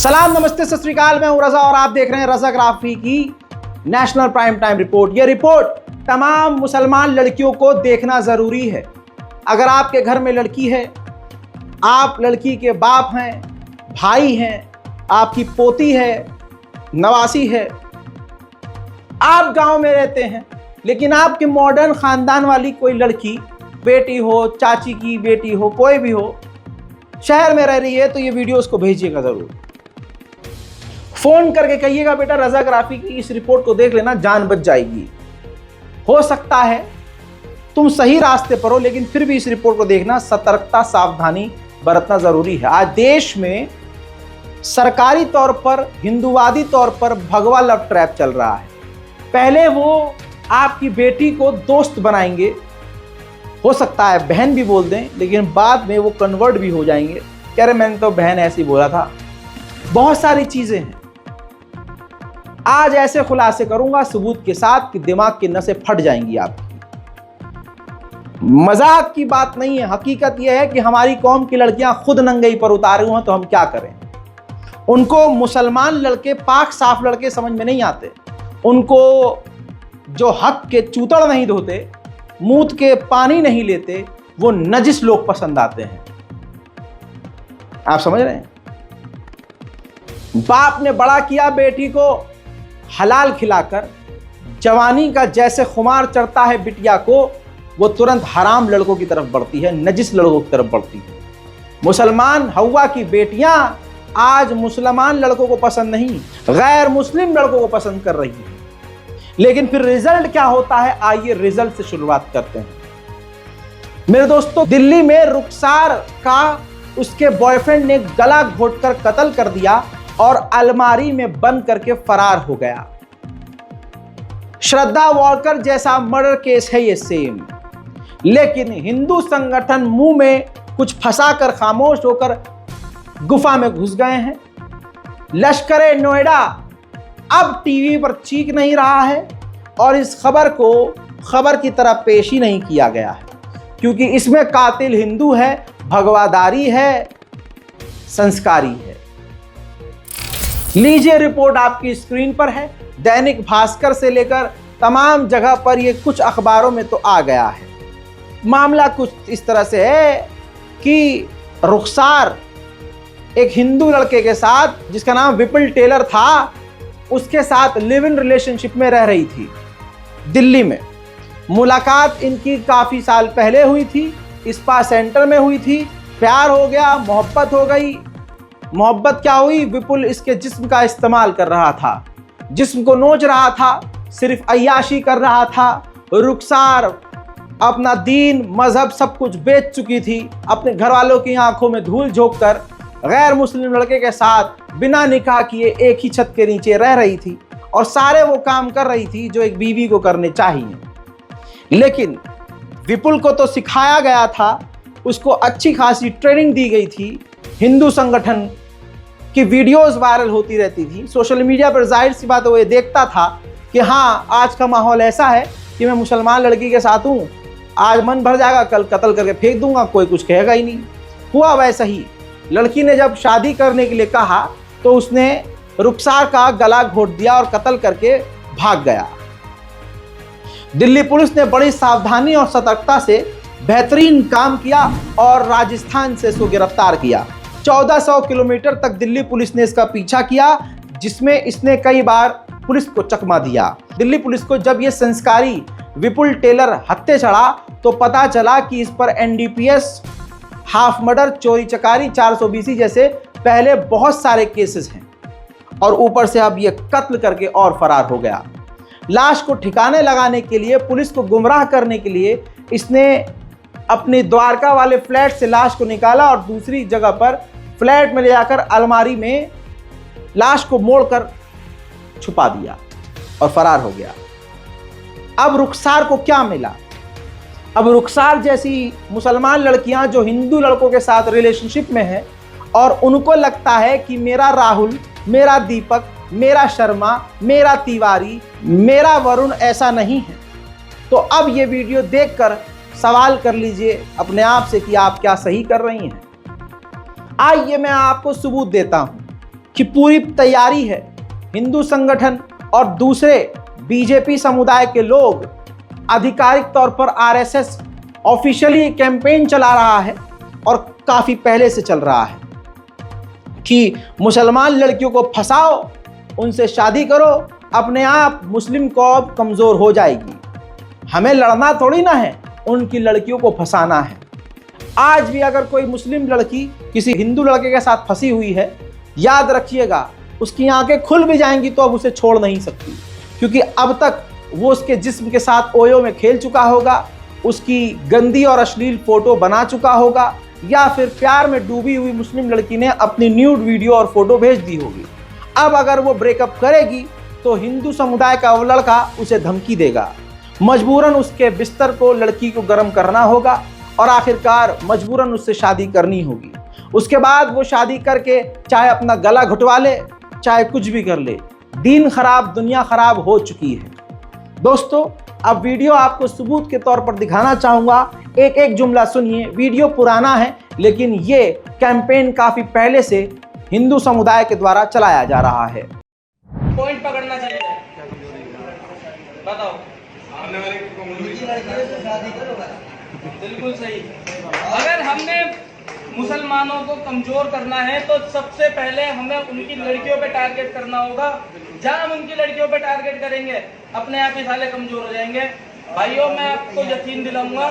सलाम, नमस्ते, सत श्री अकाल। मैं हूं रजा और आप देख रहे हैं रजाग्राफी की नेशनल प्राइम टाइम रिपोर्ट। यह रिपोर्ट तमाम मुसलमान लड़कियों को देखना जरूरी है। अगर आपके घर में लड़की है, आप लड़की के बाप हैं, भाई हैं, आपकी पोती है, नवासी है, आप गांव में रहते हैं लेकिन आपके मॉडर्न खानदान वाली कोई लड़की, बेटी हो, चाची की बेटी हो, कोई भी हो, शहर में रह रही है, तो ये वीडियो उसको भेजिएगा जरूर। फोन करके कहिएगा बेटा रजाग्राफी की इस रिपोर्ट को देख लेना, जान बच जाएगी। हो सकता है तुम सही रास्ते पर हो लेकिन फिर भी इस रिपोर्ट को देखना, सतर्कता सावधानी बरतना जरूरी है। आज देश में सरकारी तौर पर, हिंदूवादी तौर पर भगवा लव ट्रैप चल रहा है। पहले वो आपकी बेटी को दोस्त बनाएंगे, हो सकता है बहन भी बोल दें, लेकिन बाद में वो कन्वर्ट भी हो जाएंगे, कह रहे मैंने तो बहन ऐसे ही बोला था। बहुत सारी चीजें हैं। आज ऐसे खुलासे करूंगा सबूत के साथ कि दिमाग की नसें फट जाएंगी आपकी। मजाक की बात नहीं है, हकीकत यह है कि हमारी कौम की लड़कियां खुद नंगई पर उतारे हुए हैं, तो हम क्या करें। उनको मुसलमान लड़के, पाक साफ लड़के समझ में नहीं आते। उनको जो हक के चूतड़ नहीं धोते, मूत के पानी नहीं लेते, वो नजिस लोग पसंद आते हैं। आप समझ रहे हैं। बाप ने बड़ा किया बेटी को हलाल खिलाकर, जवानी का जैसे खुमार चढ़ता है बिटिया को, वो तुरंत हराम लड़कों की तरफ बढ़ती है, नजिस लड़कों की तरफ बढ़ती है। मुसलमान हवा की बेटियां आज मुसलमान लड़कों को पसंद नहीं, गैर मुस्लिम लड़कों को पसंद कर रही है। लेकिन फिर रिजल्ट क्या होता है, आइए रिजल्ट से शुरुआत करते हैं। मेरे दोस्तों, दिल्ली में रुखसार का उसके बॉयफ्रेंड ने गला घोटकर कत्ल कर दिया और अलमारी में बंद करके फरार हो गया। श्रद्धा वॉकर जैसा मर्डर केस है ये सेम, लेकिन हिंदू संगठन मुंह में कुछ फंसाकर खामोश होकर गुफा में घुस गए हैं। लश्कर नोएडा अब टीवी पर चीख नहीं रहा है और इस खबर को खबर की तरह पेश ही नहीं किया गया है, क्योंकि इसमें कातिल हिंदू है, भगवादारी है, संस्कारी है। लीजिए रिपोर्ट आपकी स्क्रीन पर है। दैनिक भास्कर से लेकर तमाम जगह पर ये कुछ अखबारों में तो आ गया है। मामला कुछ इस तरह से है कि रुखसार एक हिंदू लड़के के साथ, जिसका नाम विपुल टेलर था, उसके साथ लिव इन रिलेशनशिप में रह रही थी। दिल्ली में मुलाकात इनकी काफी साल पहले हुई थी, स्पा सेंटर में हुई थी। प्यार हो गया, मोहब्बत हो गई। मोहब्बत क्या हुई, विपुल इसके जिस्म का इस्तेमाल कर रहा था, जिस्म को नोच रहा था, सिर्फ अय्याशी कर रहा था। रुखसार अपना दीन, मजहब सब कुछ बेच चुकी थी। अपने घर वालों की आंखों में धूल झोंक कर गैर मुस्लिम लड़के के साथ बिना निकाह किए एक ही छत के नीचे रह रही थी और सारे वो काम कर रही थी जो एक बीवी को करने चाहिए। लेकिन विपुल को तो सिखाया गया था, उसको अच्छी खासी ट्रेनिंग दी गई थी। हिंदू संगठन की वीडियोस वायरल होती रहती थी सोशल मीडिया पर। जाहिर सी बात है वो ये देखता था कि हाँ, आज का माहौल ऐसा है कि मैं मुसलमान लड़की के साथ हूँ, आज मन भर जाएगा, कल कत्ल करके फेंक दूंगा, कोई कुछ कहेगा ही नहीं। हुआ वैसा ही। लड़की ने जब शादी करने के लिए कहा तो उसने रुखसार का गला घोट दिया और कत्ल करके भाग गया। दिल्ली पुलिस ने बड़ी सावधानी और सतर्कता से बेहतरीन काम किया और राजस्थान से इसको गिरफ्तार किया। 1400 किलोमीटर तक दिल्ली पुलिस ने इसका पीछा किया, जिसमें इसने कई बार पुलिस को चकमा दिया। दिल्ली पुलिस को जब यह संस्कारी विपुल टेलर हत्थे चढ़ा तो पता चला कि इस पर एनडीपीएस, हाफ मर्डर, चोरी चकारी, 420 जैसे पहले बहुत सारे केसेस हैं और ऊपर से अब ये कत्ल करके और फरार हो गया। लाश को ठिकाने लगाने के लिए, पुलिस को गुमराह करने के लिए इसने अपने द्वारका वाले फ्लैट से लाश को निकाला और दूसरी जगह पर फ्लैट में ले जाकर अलमारी में लाश को मोड़कर छुपा दिया और फरार हो गया। अब रुखसार को क्या मिला? अब रुखसार जैसी मुसलमान लड़कियां जो हिंदू लड़कों के साथ रिलेशनशिप में हैं और उनको लगता है कि मेरा राहुल, मेरा दीपक, मेरा शर्मा, मेरा तिवारी, मेरा वरुण ऐसा नहीं है, तो अब ये वीडियो देखकर सवाल कर लीजिए अपने आप से कि आप क्या सही कर रही हैं। आइए मैं आपको सबूत देता हूं। कि पूरी तैयारी है। हिंदू संगठन और दूसरे बीजेपी समुदाय के लोग आधिकारिक तौर पर आरएसएस ऑफिशियली कैंपेन चला रहा है और काफी पहले से चल रहा है कि मुसलमान लड़कियों को फंसाओ, उनसे शादी करो, अपने आप मुस्लिम कौम कमजोर हो जाएगी। हमें लड़ना थोड़ी ना है, उनकी लड़कियों को फंसाना है। आज भी अगर कोई मुस्लिम लड़की किसी हिंदू लड़के के साथ फंसी हुई है, याद रखिएगा उसकी आंखें खुल भी जाएंगी तो अब उसे छोड़ नहीं सकती, क्योंकि अब तक वो उसके जिस्म के साथ ओयो में खेल चुका होगा, उसकी गंदी और अश्लील फोटो बना चुका होगा, या फिर प्यार में डूबी हुई मुस्लिम लड़की ने अपनी न्यूड वीडियो और फोटो भेज दी होगी। अब अगर वो ब्रेकअप करेगी तो हिंदू समुदाय का वो लड़का उसे धमकी देगा, मजबूरन उसके बिस्तर को लड़की को गर्म करना होगा और आखिरकार मजबूरन उससे शादी करनी होगी। उसके बाद वो शादी करके चाहे अपना गला घुटवा ले, चाहे कुछ भी कर ले, दीन खराब दुनिया खराब हो चुकी है। दोस्तों, अब वीडियो आपको सबूत के तौर पर दिखाना चाहूँगा, एक एक जुमला सुनिए। वीडियो पुराना है लेकिन ये कैंपेन काफ़ी पहले से हिंदू समुदाय के द्वारा चलाया जा रहा है। पॉइंट पकड़ना चाहिए, बताओ। बिल्कुल सही। अगर हमने मुसलमानों को कमजोर करना है तो सबसे पहले हमें उनकी लड़कियों पे टारगेट करना होगा। जहां हम उनकी लड़कियों पे टारगेट करेंगे अपने आप ही साले कमजोर हो जाएंगे। भाइयों, मैं आपको यकीन दिलाऊंगा,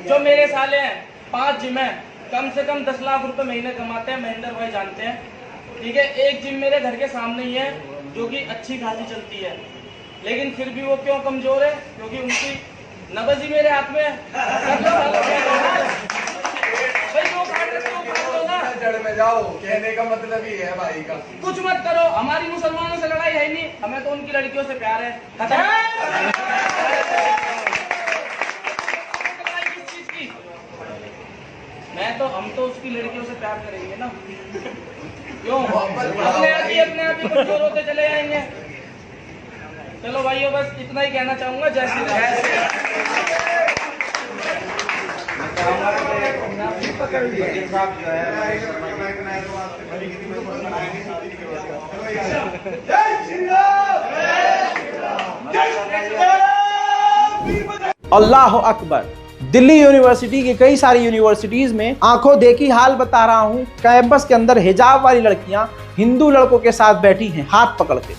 जो मेरे साले हैं 5 जिम है, कम से कम 10 लाख रुपए महीने कमाते हैं, महेंद्र भाई जानते हैं, ठीक है। एक जिम मेरे घर के सामने ही है जो कि अच्छी खासी चलती है, लेकिन फिर भी वो क्यों कमजोर है? क्योंकि उनकी नब्ज ही मेरे हाथ में है। जड़ में जाओ, कहने का मतलब ही है भाई का। कुछ मत करो, हमारी मुसलमानों से लड़ाई है नहीं, हमें तो उनकी लड़कियों से प्यार है। किस चीज की? हम तो उसकी लड़कियों से प्यार करेंगे ना, क्यों? अपने आप ही कमजोर होते चले जाएंगे। चलो भाइयों, बस इतना ही कहना चाहूंगा। जय श्री राम। अल्लाह अकबर। दिल्ली यूनिवर्सिटी की कई सारी यूनिवर्सिटीज में आंखों देखी हाल बता रहा हूं, कैंपस के अंदर हिजाब वाली लड़कियां हिंदू लड़कों के साथ बैठी हैं, हाथ पकड़ के।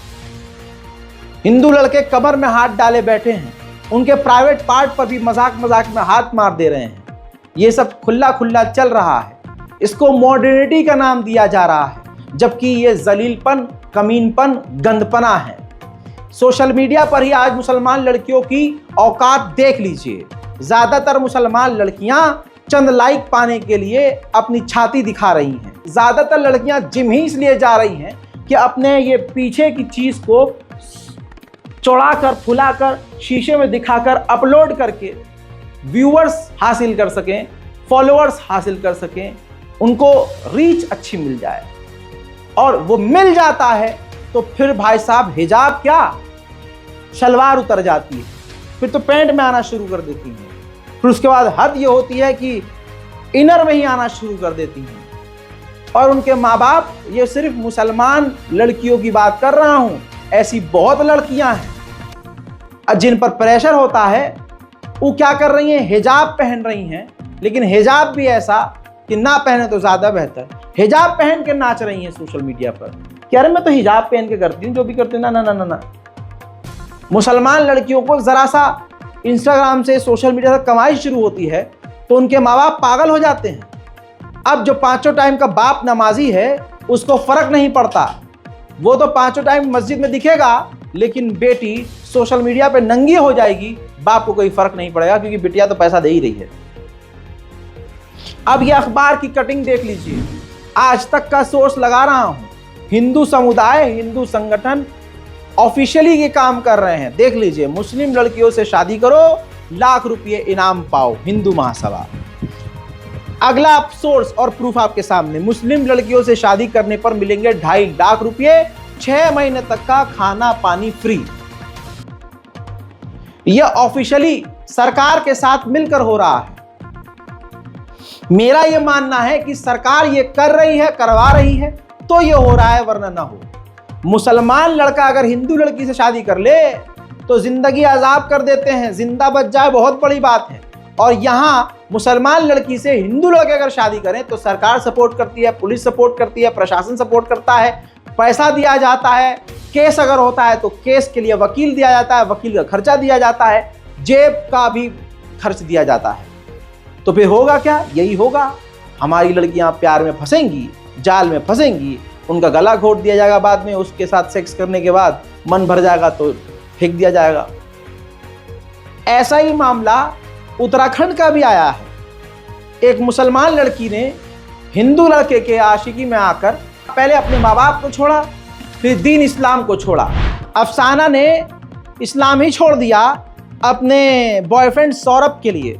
हिंदू लड़के कमर में हाथ डाले बैठे हैं, उनके प्राइवेट पार्ट पर भी मजाक मजाक में हाथ मार दे रहे हैं। ये सब खुला खुला चल रहा है। इसको मॉडर्निटी का नाम दिया जा रहा है, जबकि ये जलीलपन, कमीनपन, गंदपना है। सोशल मीडिया पर ही आज मुसलमान लड़कियों की औकात देख लीजिए। ज्यादातर मुसलमान लड़कियां चंद लाइक पाने के लिए अपनी छाती दिखा रही हैं। ज्यादातर लड़कियां जिम ही इसलिए जा रही हैं कि अपने ये पीछे की चीज को चौड़ाकर, फुलाकर, शीशे में दिखाकर अपलोड करके व्यूअर्स हासिल कर सकें, फॉलोअर्स हासिल कर सकें, उनको रीच अच्छी मिल जाए। और वो मिल जाता है तो फिर भाई साहब हिजाब क्या, शलवार उतर जाती है, फिर तो पैंट में आना शुरू कर देती हैं। फिर उसके बाद हद ये होती है कि इनर में ही आना शुरू कर देती हैं। और उनके माँ बाप, ये सिर्फ मुसलमान लड़कियों की बात कर रहा हूँ, ऐसी बहुत लड़कियां हैं जिन पर प्रेशर होता है, वो क्या कर रही हैं, हिजाब पहन रही हैं, लेकिन हिजाब भी ऐसा कि ना पहने तो ज्यादा बेहतर। हिजाब पहन के नाच रही हैं सोशल मीडिया पर कि अरे मैं तो हिजाब पहन के करती हूँ, जो भी करती हूँ। ना ना ना ना ना। मुसलमान लड़कियों को जरा सा इंस्टाग्राम से, सोशल मीडिया से कमाई शुरू होती है तो उनके माँ बाप पागल हो जाते हैं। अब जो 5 टाइम का बाप नमाजी है उसको फर्क नहीं पड़ता, वो तो 5 टाइम मस्जिद में दिखेगा, लेकिन बेटी सोशल मीडिया पे नंगी हो जाएगी, बाप को कोई फर्क नहीं पड़ेगा, क्योंकि बिटिया तो पैसा दे ही रही है। अब ये अखबार की कटिंग देख लीजिए, आज तक का सोर्स लगा रहा हूं, हिंदू समुदाय, हिंदू संगठन ऑफिशियली ये काम कर रहे हैं। देख लीजिए, मुस्लिम लड़कियों से शादी करो, लाख रुपये इनाम पाओ, हिंदू महासभा। अगला सोर्स और प्रूफ आपके सामने, मुस्लिम लड़कियों से शादी करने पर मिलेंगे 2.5 लाख रुपये, 6 महीने तक का खाना पानी फ्री। यह ऑफिशियली सरकार के साथ मिलकर हो रहा है। मेरा यह मानना है कि सरकार ये कर रही है, करवा रही है, तो ये हो रहा है, वरना ना हो। मुसलमान लड़का अगर हिंदू लड़की से शादी कर ले तो जिंदगी अजाब कर देते हैं, जिंदा बच जाए बहुत बड़ी बात है। और यहाँ मुसलमान लड़की से हिंदू लड़के अगर शादी करें तो सरकार सपोर्ट करती है, पुलिस सपोर्ट करती है, प्रशासन सपोर्ट करता है, पैसा दिया जाता है, केस अगर होता है तो केस के लिए वकील दिया जाता है, वकील का खर्चा दिया जाता है, जेब का भी खर्च दिया जाता है। तो फिर होगा क्या? यही होगा, हमारी लड़कियां प्यार में फंसेंगी, जाल में फंसेंगी, उनका गला घोट दिया जाएगा, बाद में उसके साथ सेक्स करने के बाद मन भर जाएगा तो फेंक दिया जाएगा। ऐसा ही मामला उत्तराखंड का भी आया है। एक मुसलमान लड़की ने हिंदू लड़के के आशिकी में आकर पहले अपने माँ बाप को छोड़ा, फिर दीन इस्लाम को छोड़ा। अफसाना ने इस्लाम ही छोड़ दिया अपने बॉयफ्रेंड सौरभ के लिए,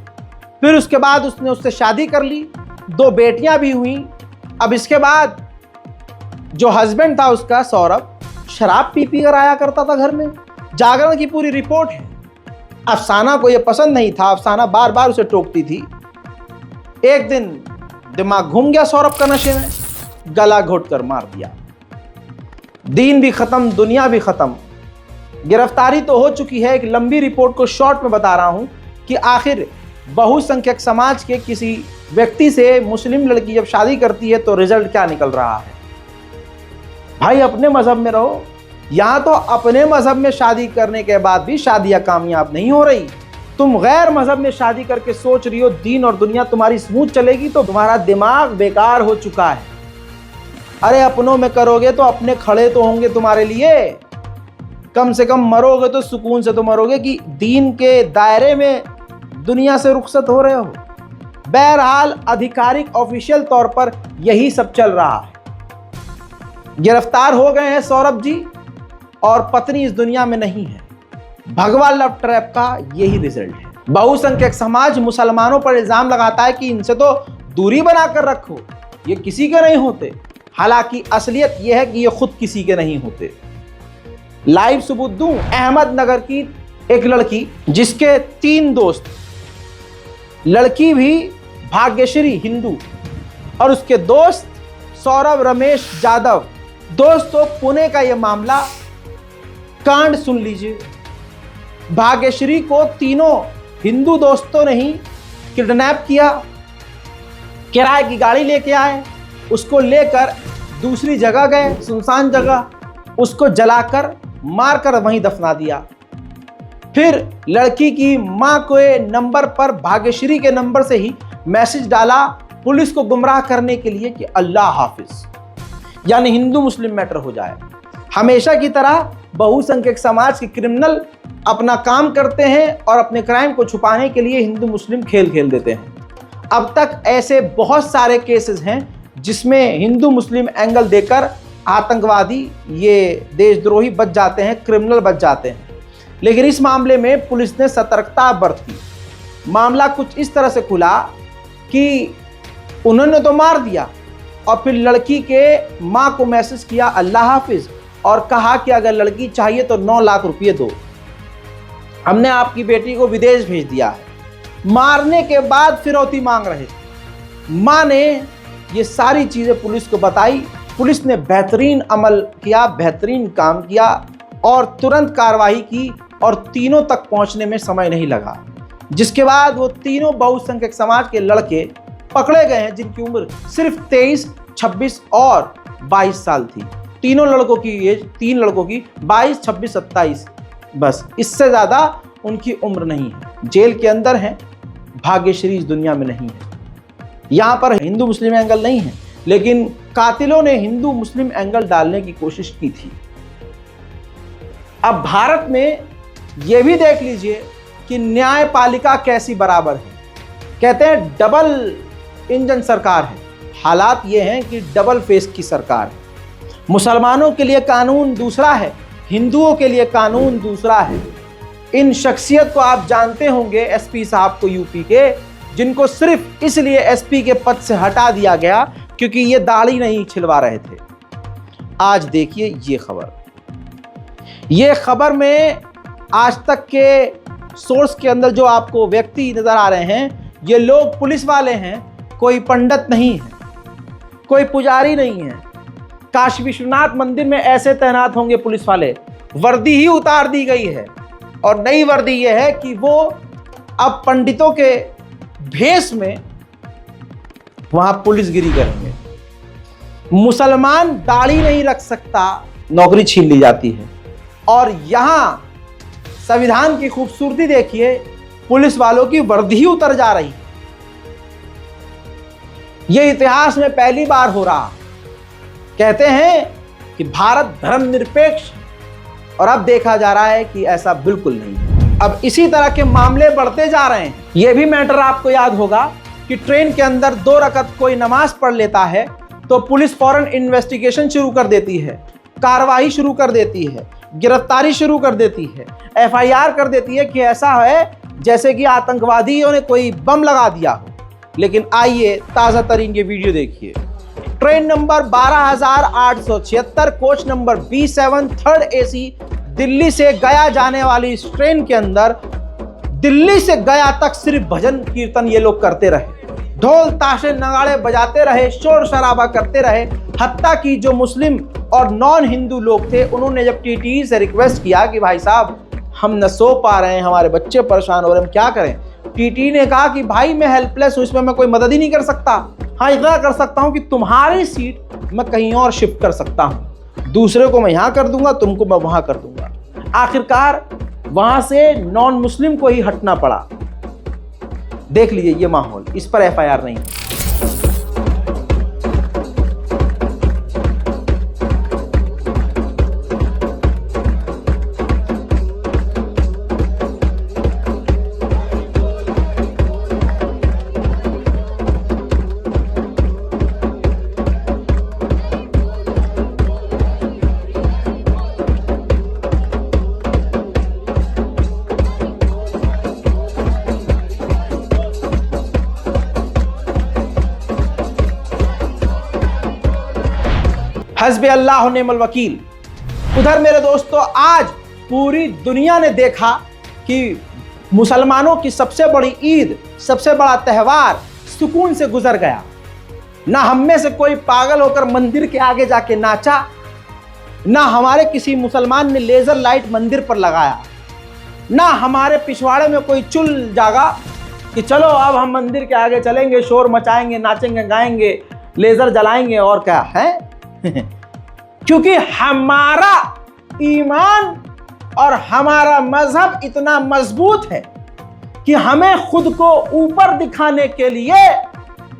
फिर उसके बाद उसने उससे शादी कर ली, 2 बेटियां भी हुई। अब इसके बाद जो हस्बैंड था उसका सौरभ शराब पी कर आया करता था घर में। जागरण की पूरी रिपोर्ट है। अफसाना को यह पसंद नहीं था, अफसाना बार बार उसे टोकती थी। एक दिन दिमाग घूम गया सौरभ का नशे में, गला घोटकर मार दिया। दीन भी खत्म, दुनिया भी खत्म। गिरफ्तारी तो हो चुकी है। एक लंबी रिपोर्ट को शॉर्ट में बता रहा हूं कि आखिर बहुसंख्यक समाज के किसी व्यक्ति से मुस्लिम लड़की जब शादी करती है तो रिजल्ट क्या निकल रहा है। भाई अपने मजहब में रहो। यहां तो अपने मजहब में शादी करने के बाद भी शादियां कामयाब नहीं हो रही। तुम गैर मजहब में शादी करके सोच रही हो दीन और दुनिया तुम्हारी स्मूथ चलेगी, तो तुम्हारा दिमाग बेकार हो चुका है। अरे अपनों में करोगे तो अपने खड़े तो होंगे तुम्हारे लिए, कम से कम मरोगे तो सुकून से तो मरोगे कि दीन के दायरे में दुनिया से रुखसत हो रहे हो। बहरहाल आधिकारिक ऑफिशियल तौर पर यही सब चल रहा है। गिरफ्तार हो गए हैं सौरभ जी और पत्नी इस दुनिया में नहीं है। भगवा लव ट्रैप का यही रिजल्ट है। बहुसंख्यक समाज मुसलमानों पर इल्जाम लगाता है कि इनसे तो दूरी बनाकर रखो, ये किसी के नहीं होते। हालांकि असलियत यह है कि ये खुद किसी के नहीं होते। लाइव सबूत दूं, अहमदनगर की एक लड़की जिसके 3 दोस्त, लड़की भी भाग्यश्री हिंदू और उसके दोस्त सौरभ रमेश जादव। दोस्तों पुणे का यह मामला, कांड सुन लीजिए। भाग्यश्री को तीनों हिंदू दोस्तों ने ही किडनैप किया, किराए की गाड़ी लेके आए, उसको लेकर दूसरी जगह गए, सुनसान जगह, उसको जलाकर मारकर वहीं दफना दिया। फिर लड़की की मां के नंबर पर भाग्यश्री के नंबर से ही मैसेज डाला पुलिस को गुमराह करने के लिए कि अल्लाह हाफिज, यानी हिंदू मुस्लिम मैटर हो जाए। हमेशा की तरह बहुसंख्यक समाज के क्रिमिनल अपना काम करते हैं और अपने क्राइम को छुपाने के लिए हिंदू मुस्लिम खेल खेल देते हैं। अब तक ऐसे बहुत सारे केसेस हैं जिसमें हिंदू मुस्लिम एंगल देकर आतंकवादी, ये देशद्रोही बच जाते हैं, क्रिमिनल बच जाते हैं। लेकिन इस मामले में पुलिस ने सतर्कता बरती। मामला कुछ इस तरह से खुला कि उन्होंने तो मार दिया और फिर लड़की के माँ को मैसेज किया अल्लाह हाफिज और कहा कि अगर लड़की चाहिए तो 9 लाख रुपये दो, हमने आपकी बेटी को विदेश भेज दिया है। मारने के बाद फिरौती मांग रहे थे। माँ ने ये सारी चीज़ें पुलिस को बताई। पुलिस ने बेहतरीन अमल किया, बेहतरीन काम किया और तुरंत कार्रवाई की और तीनों तक पहुंचने में समय नहीं लगा। जिसके बाद वो तीनों बहुसंख्यक समाज के लड़के पकड़े गए हैं जिनकी उम्र सिर्फ 23, 26 और 22 साल थी। तीनों लड़कों की एज, 3 लड़कों की 22, 26, 27, बस इससे ज़्यादा उनकी उम्र नहीं है। जेल के अंदर हैं। भाग्यश्री इस दुनिया में नहीं है। यहाँ पर हिंदू मुस्लिम एंगल नहीं है, लेकिन कातिलों ने हिंदू मुस्लिम एंगल डालने की कोशिश की थी। अब भारत में यह भी देख लीजिए कि न्यायपालिका कैसी बराबर है। कहते हैं डबल इंजन सरकार है। हालात ये हैं कि डबल फेस की सरकार है। मुसलमानों के लिए कानून दूसरा है, हिंदुओं के लिए कानून दूसरा है। इन शख्सियत को आप जानते होंगे, एसपी साहब को यूपी के, जिनको सिर्फ इसलिए एसपी के पद से हटा दिया गया क्योंकि ये दाढ़ी नहीं छिलवा रहे थे। आज देखिए ये खबर में आज तक के सोर्स के अंदर जो आपको व्यक्ति नजर आ रहे हैं, ये लोग पुलिस वाले हैं, कोई पंडित नहीं है, कोई पुजारी नहीं है, काशी विश्वनाथ मंदिर में ऐसे तैनात होंगे पुलिस वाले, वर्दी ही उतार दी गई है और नई वर्दी यह है कि वो अब पंडितों के भेष में वहां पुलिसगिरी करेंगे। मुसलमान दाढ़ी नहीं रख सकता, नौकरी छीन ली जाती है। और यहां संविधान की खूबसूरती देखिए, पुलिस वालों की वर्दी ही उतर जा रही है। यह इतिहास में पहली बार हो रहा। कहते हैं कि भारत धर्मनिरपेक्ष, और अब देखा जा रहा है कि ऐसा बिल्कुल नहीं है। अब इसी तरह के मामले बढ़ते जा रहे हैं। यह भी मैटर आपको याद होगा कि ट्रेन के अंदर 2 रकअत कोई नमाज पढ़ लेता है तो पुलिस फौरन इन्वेस्टिगेशन शुरू कर देती है, कार्रवाई शुरू कर देती है, गिरफ्तारी शुरू कर देती है, FIR कर देती है कि ऐसा है जैसे कि आतंकवादियों ने कोई बम लगा दिया हो। लेकिन आइए ताज़ा तरीन ये वीडियो देखिए। Train number 12,876 coach number B7 3rd AC Delhi से गया जाने वाली इस ट्रेन के अंदर दिल्ली से गया तक सिर्फ भजन कीर्तन ये लोग करते रहे, ढोल ताशे नगाड़े बजाते रहे, शोर शराबा करते रहे। हत्ता कि जो मुस्लिम और नॉन हिंदू लोग थे, उन्होंने जब TTE से रिक्वेस्ट किया कि भाई साहब हम न सो पा रहे हैं, हमारे बच्चे परेशान हो रहे हैं, हम क्या करें। TTE ने कहा कि भाई मैं हेल्पलेस हूं, इसमें मैं कोई मदद ही नहीं कर सकता। हाँ, इतना कर सकता हूं कि तुम्हारी सीट मैं कहीं और शिफ्ट कर सकता हूं, दूसरे को मैं यहां कर दूंगा, तुमको मैं वहां कर दूंगा। आखिरकार वहां से नॉन मुस्लिम को ही हटना पड़ा। देख लीजिए ये माहौल, इस पर FIR नहीं। हस्बी अल्लाह व निअमल वकील। उधर मेरे दोस्तों, आज पूरी दुनिया ने देखा कि मुसलमानों की सबसे बड़ी ईद, सबसे बड़ा त्यौहार सुकून से गुजर गया। ना हम में से कोई पागल होकर मंदिर के आगे जाके नाचा, ना हमारे किसी मुसलमान ने लेजर लाइट मंदिर पर लगाया, ना हमारे पिछवाड़े में कोई चुल जागा कि चलो अब हम मंदिर के आगे चलेंगे, शोर मचाएंगे, नाचेंगे, गाएंगे, लेजर जलाएंगे और क्या है। क्योंकि हमारा ईमान और हमारा मजहब इतना मजबूत है कि हमें खुद को ऊपर दिखाने के लिए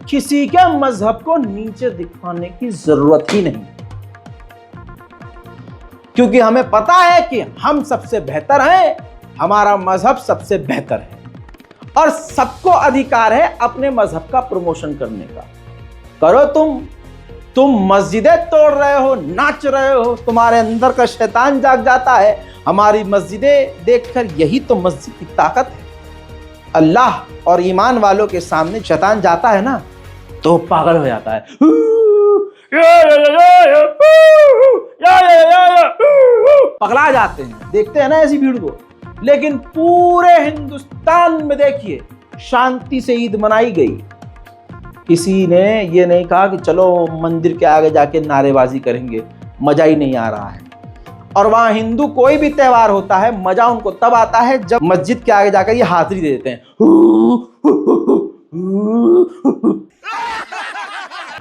किसी के मजहब को नीचे दिखाने की जरूरत ही नहीं। क्योंकि हमें पता है कि हम सबसे बेहतर हैं, हमारा मजहब सबसे बेहतर है और सबको अधिकार है अपने मजहब का प्रमोशन करने का। करो तुम मस्जिदें तोड़ रहे हो, नाच रहे हो, तुम्हारे अंदर का शैतान जाग जाता है। हमारी मस्जिदें देखकर यही तो मस्जिद की ताकत है। अल्लाह और ईमान वालों के सामने शैतान जाता है ना तो पागल हो जाता है, पगला जाते हैं। देखते हैं ना ऐसी भीड़ को। लेकिन पूरे हिंदुस्तान में देखिए शांति से ईद मनाई गई। किसी ने ये नहीं कहा कि चलो मंदिर के आगे जाके नारेबाजी करेंगे, मजा ही नहीं आ रहा है। और वहां हिंदू कोई भी त्यौहार होता है, मजा उनको तब आता है जब मस्जिद के आगे जाकर ये हाजिरी दे देते हैं।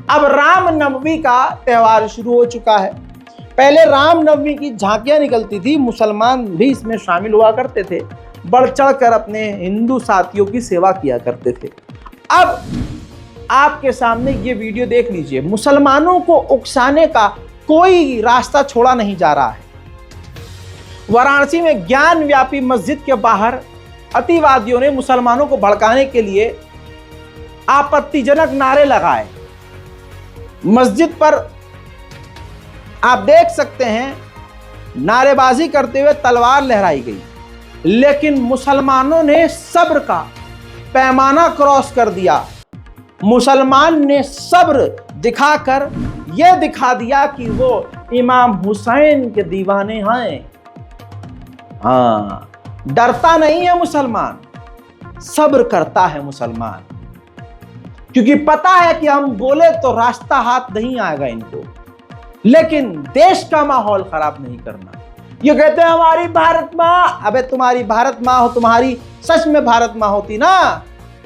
अब रामनवमी का त्यौहार शुरू हो चुका है। पहले रामनवमी की झांकियां निकलती थी, मुसलमान भी इसमें शामिल हुआ करते थे, बढ़ चढ़ कर अपने हिंदू साथियों की सेवा किया करते थे। अब आपके सामने ये वीडियो देख लीजिए। मुसलमानों को उकसाने का कोई रास्ता छोड़ा नहीं जा रहा है। वाराणसी में ज्ञान व्यापी मस्जिद के बाहर अतिवादियों ने मुसलमानों को भड़काने के लिए आपत्तिजनक नारे लगाए। मस्जिद पर आप देख सकते हैं नारेबाजी करते हुए तलवार लहराई गई, लेकिन मुसलमानों ने सब्र का पैमाना क्रॉस कर दिया। मुसलमान ने सब्र दिखाकर यह दिखा दिया कि वो इमाम हुसैन के दीवाने हैं। हाँ, डरता नहीं है मुसलमान, सब्र करता है मुसलमान, क्योंकि पता है कि हम बोले तो रास्ता हाथ नहीं आएगा इनको। लेकिन देश का माहौल खराब नहीं करना। ये कहते हैं हमारी भारत माँ, अबे तुम्हारी भारत माँ हो, तुम्हारी सच में भारत माँ होती ना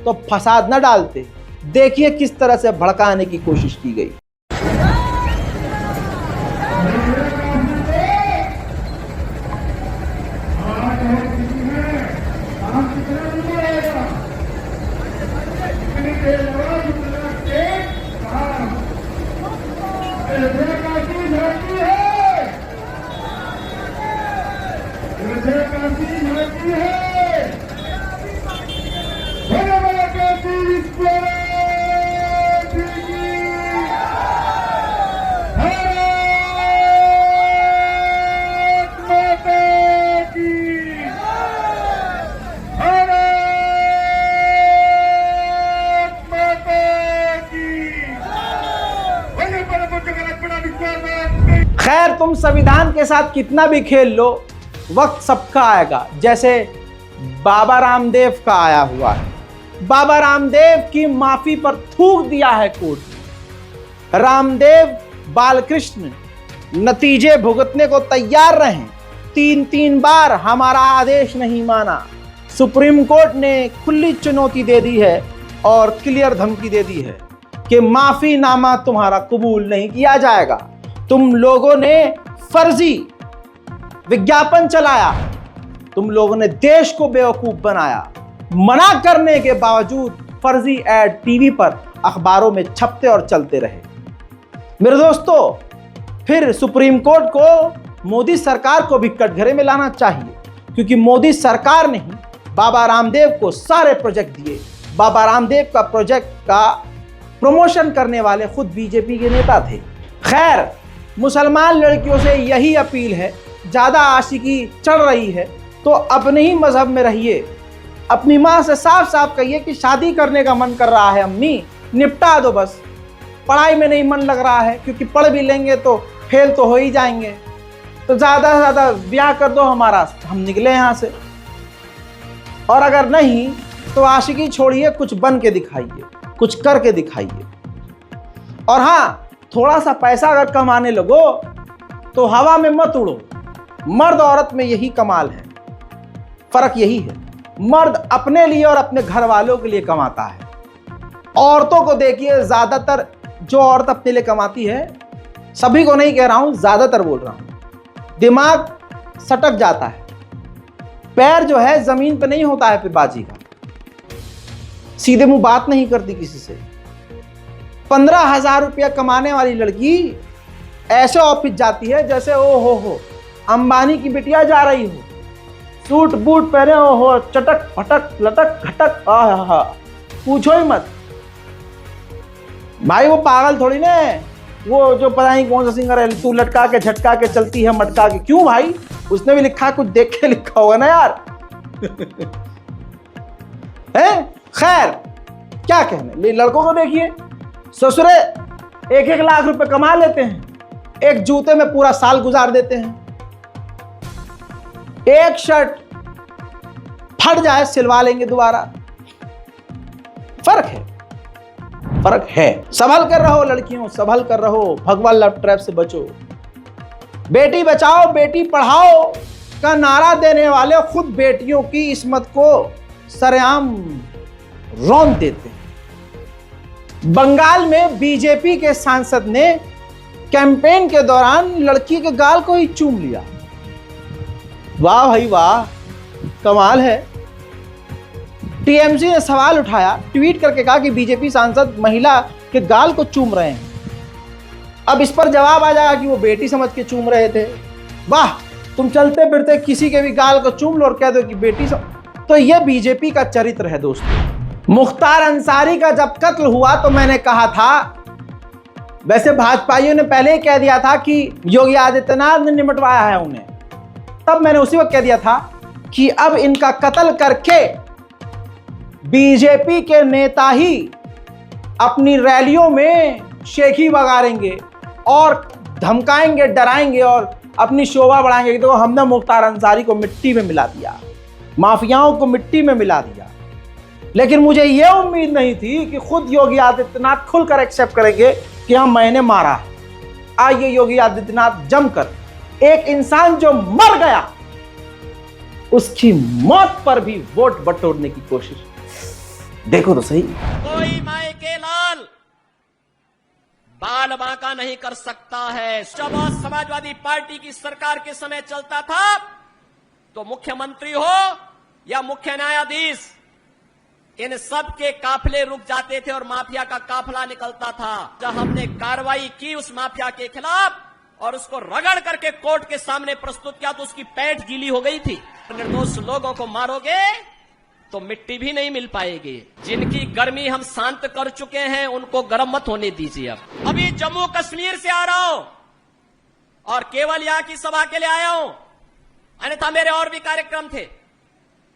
तो फसाद न डालते। देखिए किस तरह से भड़काने की कोशिश की गई। खैर तुम संविधान के साथ कितना भी खेल लो, वक्त सबका आएगा। जैसे बाबा रामदेव का आया हुआ है। बाबा रामदेव की माफी पर थूक दिया है कोर्ट। रामदेव बालकृष्ण नतीजे भुगतने को तैयार रहे। 3 बार हमारा आदेश नहीं माना। सुप्रीम कोर्ट ने खुली चुनौती दे दी है और क्लियर धमकी दे दी है कि माफीनामा तुम्हारा कबूल नहीं किया जाएगा। तुम लोगों ने फर्जी विज्ञापन चलाया, तुम लोगों ने देश को बेवकूफ बनाया। मना करने के बावजूद फर्जी ऐड टीवी पर अखबारों में छपते और चलते रहे। मेरे दोस्तों, फिर सुप्रीम कोर्ट को मोदी सरकार को भी कटघरे में लाना चाहिए, क्योंकि मोदी सरकार ने ही बाबा रामदेव को सारे प्रोजेक्ट दिए। बाबा रामदेव का प्रोजेक्ट का प्रमोशन करने वाले खुद बीजेपी के नेता थे। खैर, मुसलमान लड़कियों से यही अपील है, ज़्यादा आशिकी चढ़ रही है तो अपने ही मजहब में रहिए। अपनी माँ से साफ साफ कहिए कि शादी करने का मन कर रहा है अम्मी, निपटा दो बस। पढ़ाई में नहीं मन लग रहा है, क्योंकि पढ़ भी लेंगे तो फेल तो हो ही जाएंगे, तो ज़्यादा से ज़्यादा ब्याह कर दो हमारा, हम निकले यहाँ से। और अगर नहीं तो आशिकी छोड़िए, कुछ बन के दिखाइए, कुछ करके दिखाइए। और हाँ, थोड़ा सा पैसा अगर कमाने लगो तो हवा में मत उड़ो। मर्द औरत में यही कमाल है, फर्क यही है। मर्द अपने लिए और अपने घर वालों के लिए कमाता है। औरतों को देखिए, ज़्यादातर जो औरत अपने लिए कमाती है, सभी को नहीं कह रहा हूँ, ज़्यादातर बोल रहा हूँ, दिमाग सटक जाता है, पैर जो है ज़मीन पे नहीं होता है फिर बाजी का, सीधे मुंह बात नहीं करती किसी से। 15,000 रुपया कमाने वाली लड़की ऐसे ऑफिस जाती है जैसे ओ हो अंबानी की बिटिया जा रही हो, सूट बूट पहने हो, चटक फटक लटक घटक, आहा पूछो ही मत। भाई वो पागल थोड़ी ना, वो जो पता नहीं कौन सा सिंगर है, तू लटका के झटका के चलती है मटका के। क्यों भाई, उसने भी लिखा, कुछ देख के लिखा होगा ना यार। है खैर, क्या कहने, लड़कों को देखिए, ससुरे 1-1 लाख रुपए कमा लेते हैं, एक जूते में पूरा साल गुजार देते हैं। एक शर्ट फट जाए सिलवा लेंगे दोबारा। फर्क है, फर्क है। संभल कर रहो लड़कियों, संभल कर रहो, भगवान लव ट्रैप से बचो। बेटी बचाओ बेटी पढ़ाओ का नारा देने वाले खुद बेटियों की इस्मत को सरेआम रौंद देते हैं। बंगाल में बीजेपी के सांसद ने कैंपेन के दौरान लड़की के गाल को ही चूम लिया। वाह भाई वाह, कमाल है। टीएमसी ने सवाल उठाया, ट्वीट करके कहा कि बीजेपी सांसद महिला के गाल को चूम रहे हैं। अब इस पर जवाब आ जाएगा कि वो बेटी समझ के चूम रहे थे। वाह, तुम चलते फिरते किसी के भी गाल को चूम लो और कह दो कि बेटी तो यह बीजेपी का चरित्र है दोस्तों। मुख्तार अंसारी का जब कत्ल हुआ तो मैंने कहा था, वैसे भाजपाइयों ने पहले ही कह दिया था कि योगी आदित्यनाथ ने निमटवाया है उन्हें, तब मैंने उसी वक्त कह दिया था कि अब इनका कत्ल करके बीजेपी के नेता ही अपनी रैलियों में शेखी बगारेंगे और धमकाएंगे, डराएंगे और अपनी शोभा बढ़ाएंगे कि देखो हमने मुख्तार अंसारी को मिट्टी में मिला दिया, माफियाओं को मिट्टी में मिला दिया। लेकिन मुझे यह उम्मीद नहीं थी कि खुद योगी आदित्यनाथ खुलकर एक्सेप्ट करेंगे कि हाँ मैंने मारा है। आइए योगी आदित्यनाथ जमकर एक इंसान जो मर गया उसकी मौत पर भी वोट बटोरने की कोशिश। देखो तो सही। कोई माए के लाल बाल बांका नहीं कर सकता है। जब समाजवादी पार्टी की सरकार के समय चलता था तो मुख्यमंत्री हो या मुख्य न्यायाधीश, इन सब के काफिले रुक जाते थे और माफिया का काफिला निकलता था। जब हमने कार्रवाई की उस माफिया के खिलाफ और उसको रगड़ करके कोर्ट के सामने प्रस्तुत किया तो उसकी पैंट गीली हो गई थी। निर्दोष लोगों को मारोगे तो मिट्टी भी नहीं मिल पाएगी। जिनकी गर्मी हम शांत कर चुके हैं उनको गर्म मत होने दीजिए। अभी जम्मू कश्मीर से आ रहा हूं और केवल यहां की सभा के लिए आया हूं, अन्यथा मेरे और भी कार्यक्रम थे।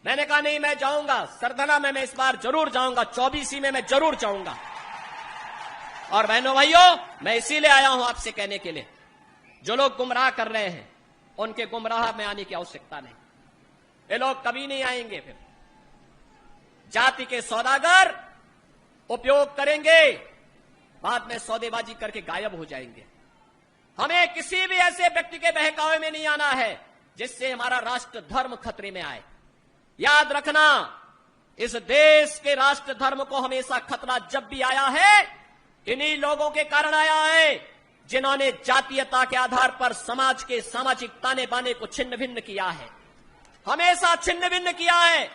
मैंने कहा नहीं, मैं जाऊंगा सरधना में, मैं इस बार जरूर जाऊंगा, 24 में मैं जरूर जाऊंगा। और बहनों भाइयों, मैं इसीलिए आया हूं आपसे कहने के लिए, जो लोग गुमराह कर रहे हैं उनके गुमराह में आने की आवश्यकता नहीं। ये लोग कभी नहीं आएंगे। फिर जाति के सौदागर उपयोग करेंगे, बाद में सौदेबाजी करके गायब हो जाएंगे। हमें किसी भी ऐसे व्यक्ति के बहकावे में नहीं आना है जिससे हमारा राष्ट्र धर्म खतरे में आए। याद रखना, इस देश के राष्ट्र धर्म को हमेशा खतरा जब भी आया है इन्हीं लोगों के कारण आया है, जिन्होंने जातीयता के आधार पर समाज के सामाजिक ताने बाने को छिन्न भिन्न किया है, हमेशा छिन्न भिन्न किया है।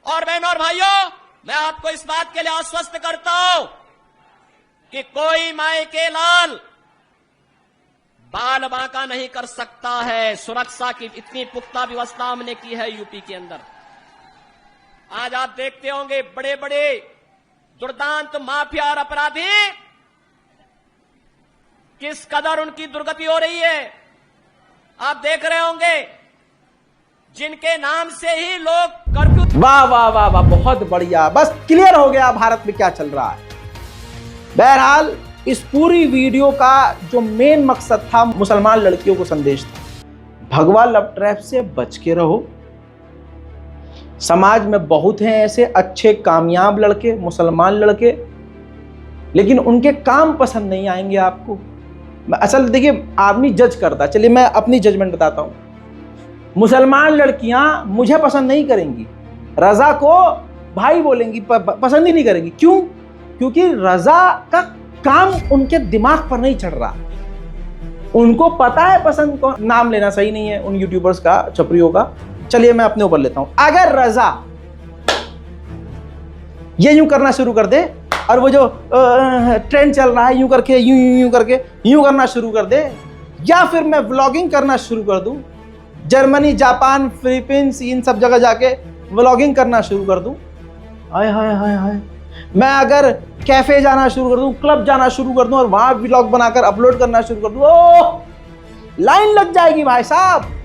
और बहनों और भाइयों, मैं आपको इस बात के लिए आश्वस्त करता हूं कि कोई माए के लाल बाल बांका नहीं कर सकता है। सुरक्षा की इतनी पुख्ता व्यवस्था हमने की है यूपी के अंदर। आज आप देखते होंगे बड़े बड़े दुर्दांत माफिया और अपराधी किस कदर उनकी दुर्गति हो रही है। आप देख रहे होंगे जिनके नाम से ही लोग कर्फ्यू। वाह वाह वाह वाह, बहुत बढ़िया। बस क्लियर हो गया भारत में क्या चल रहा है। बहरहाल इस पूरी वीडियो का जो मेन मकसद था, मुसलमान लड़कियों को संदेश था, भगवा लव ट्रैप से बच के रहो। समाज में बहुत हैं ऐसे अच्छे कामयाब लड़के, मुसलमान लड़के, लेकिन उनके काम पसंद नहीं आएंगे आपको। असल देखिए, आदमी जज करता। चलिए मैं अपनी जजमेंट बताता हूं। मुसलमान लड़कियां मुझे पसंद नहीं करेंगी, रजा को भाई बोलेंगी, पसंद ही नहीं करेंगी। क्यों? क्योंकि रजा का काम उनके दिमाग पर नहीं चढ़ रहा। उनको पता है पसंद को। नाम लेना सही नहीं है उन यूट्यूबर्स का, छपरियों का। चलिए मैं अपने ऊपर लेता हूं। अगर रजा ये यूं करना शुरू कर दे और वो जो ट्रेंड चल रहा है यूं करके यूं करके यूं करना शुरू कर दे, या फिर मैं व्लॉगिंग करना शुरू कर दूं, जर्मनी, जापान, फिलीपींस, इन सब जगह जाके व्लॉगिंग करना शुरू कर दूं, हाय हाय हाय हाय, मैं अगर कैफे जाना शुरू कर दूं, क्लब जाना शुरू कर दूं और वहां व्लॉग बनाकर अपलोड करना शुरू कर दूं, ओह लाइन लग जाएगी भाई साहब।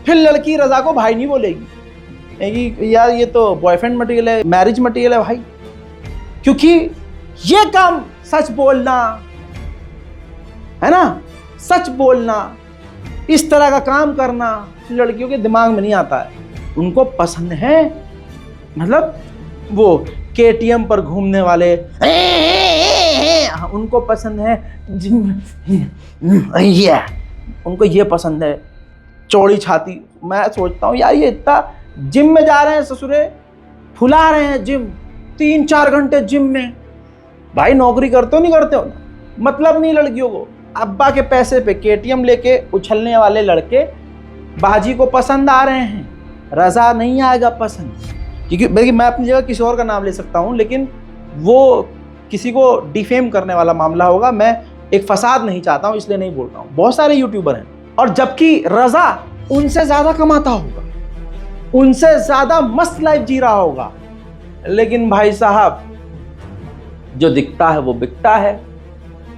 फिर लड़की रजा को भाई नहीं बोलेगी, यार ये तो बॉयफ्रेंड मटेरियल है, मैरिज मटेरियल है भाई। क्योंकि ये काम सच बोलना है ना, सच बोलना, इस तरह का काम करना लड़कियों के दिमाग में नहीं आता है। उनको पसंद है, मतलब वो केटीएम पर घूमने वाले, उनको पसंद है ये, उनको ये पसंद है, चौड़ी छाती। मैं सोचता हूँ यार ये इतना जिम में जा रहे हैं, ससुरे फुला रहे हैं जिम, 3-4 घंटे जिम में। भाई नौकरी करते हो नहीं करते हो, मतलब नहीं लड़कियों को। अब्बा के पैसे पे केटीएम लेके उछलने वाले लड़के बाजी को पसंद आ रहे हैं, रजा नहीं आएगा पसंद। क्योंकि मैं अपनी जगह किसी और का नाम ले सकता हूँ, लेकिन वो किसी को डिफेम करने वाला मामला होगा। मैं एक फसाद नहीं चाहता हूँ, इसलिए नहीं बोल रहा हूँ। बहुत सारे यूट्यूबर हैं और जबकि रजा उनसे ज्यादा कमाता होगा, उनसे ज्यादा मस्त लाइफ जी रहा होगा, लेकिन भाई साहब जो दिखता है वो बिकता है।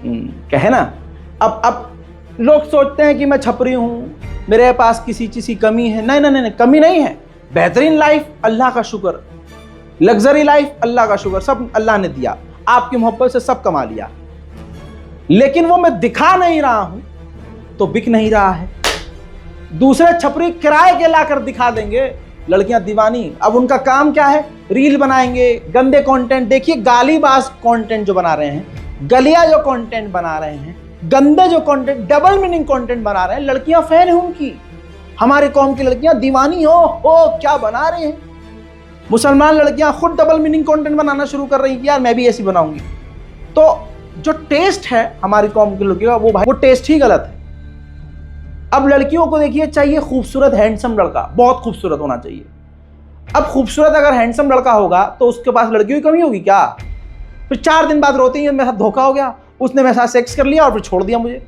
कहे ना, अब लोग सोचते हैं कि मैं छपरी हूं, मेरे पास किसी चीज की कमी है। नहीं नहीं नहीं, कमी नहीं है। बेहतरीन लाइफ, अल्लाह का शुक्र, लग्जरी लाइफ, अल्लाह का शुक्र, सब अल्लाह ने दिया। आपकी मोहब्बत से सब कमा लिया, लेकिन वो मैं दिखा नहीं रहा हूं तो बिक नहीं रहा है। दूसरे छपरी किराए के लाकर दिखा देंगे, लड़कियां दीवानी। अब उनका काम क्या है? रील बनाएंगे, गंदे कंटेंट। देखिए गालीबाज कंटेंट जो बना रहे हैं, गलिया जो कंटेंट बना रहे हैं, गंदे जो कंटेंट, डबल मीनिंग कंटेंट बना रहे हैं, लड़कियां फैन है उनकी, हमारे कौम की लड़कियां दीवानी हो क्या बना रहे हैं। मुसलमान लड़कियां खुद डबल मीनिंग कंटेंट बनाना शुरू कर रही हैं कि यार मैं भी ऐसी बनाऊंगी। तो जो टेस्ट है हमारी कौम की लड़कियों का, वो टेस्ट ही गलत है। अब लड़कियों को देखिए, चाहिए खूबसूरत हैंडसम लड़का, बहुत खूबसूरत होना चाहिए। अब खूबसूरत अगर हैंडसम लड़का होगा तो उसके पास लड़कियों की कमी होगी क्या? फिर 4 दिन बाद रोती है मेरे साथ धोखा हो गया, उसने मेरे साथ सेक्स कर लिया और फिर छोड़ दिया मुझे।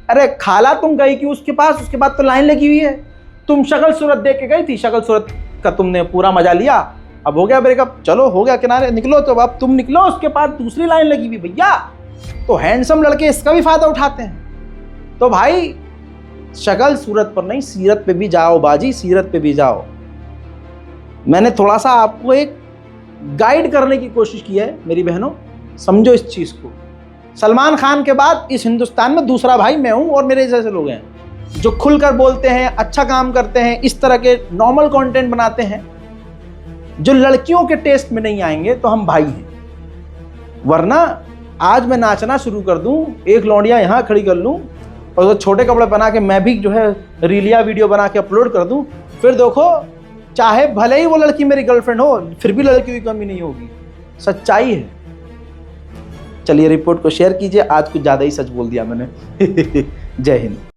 अरे खाला तुम गई कि उसके पास, उसके बाद तो लाइन लगी हुई है। तुम शक्ल सूरत देख के गई थी, शक्ल सूरत का तुमने पूरा मजा लिया, अब हो गया ब्रेकअप, चलो हो गया किनारे, निकलो। तो अब तुम निकलो, उसके बाद दूसरी लाइन लगी हुई भैया। तो हैंडसम लड़के इसका भी फायदा उठाते हैं। तो भाई शक्ल सूरत पर नहीं, सीरत पे भी जाओ बाजी, सीरत पे भी जाओ। मैंने थोड़ा सा आपको एक गाइड करने की कोशिश की है मेरी बहनों, समझो इस चीज को। सलमान खान के बाद इस हिंदुस्तान में दूसरा भाई मैं हूं और मेरे जैसे लोग हैं जो खुलकर बोलते हैं, अच्छा काम करते हैं, इस तरह के नॉर्मल कंटेंट बनाते हैं जो लड़कियों के टेस्ट में नहीं आएंगे। तो हम भाई हैं। वरना आज मैं नाचना शुरू कर दूं, एक लौंडिया यहां खड़ी कर लूं और छोटे कपड़े बना के मैं भी जो है रीलिया वीडियो बना के अपलोड कर दूं, फिर देखो चाहे भले ही वो लड़की मेरी गर्लफ्रेंड हो, फिर भी लड़कियों की कमी नहीं होगी। सच्चाई है। चलिए रिपोर्ट को शेयर कीजिए, आज कुछ ज़्यादा ही सच बोल दिया मैंने। जय हिंद।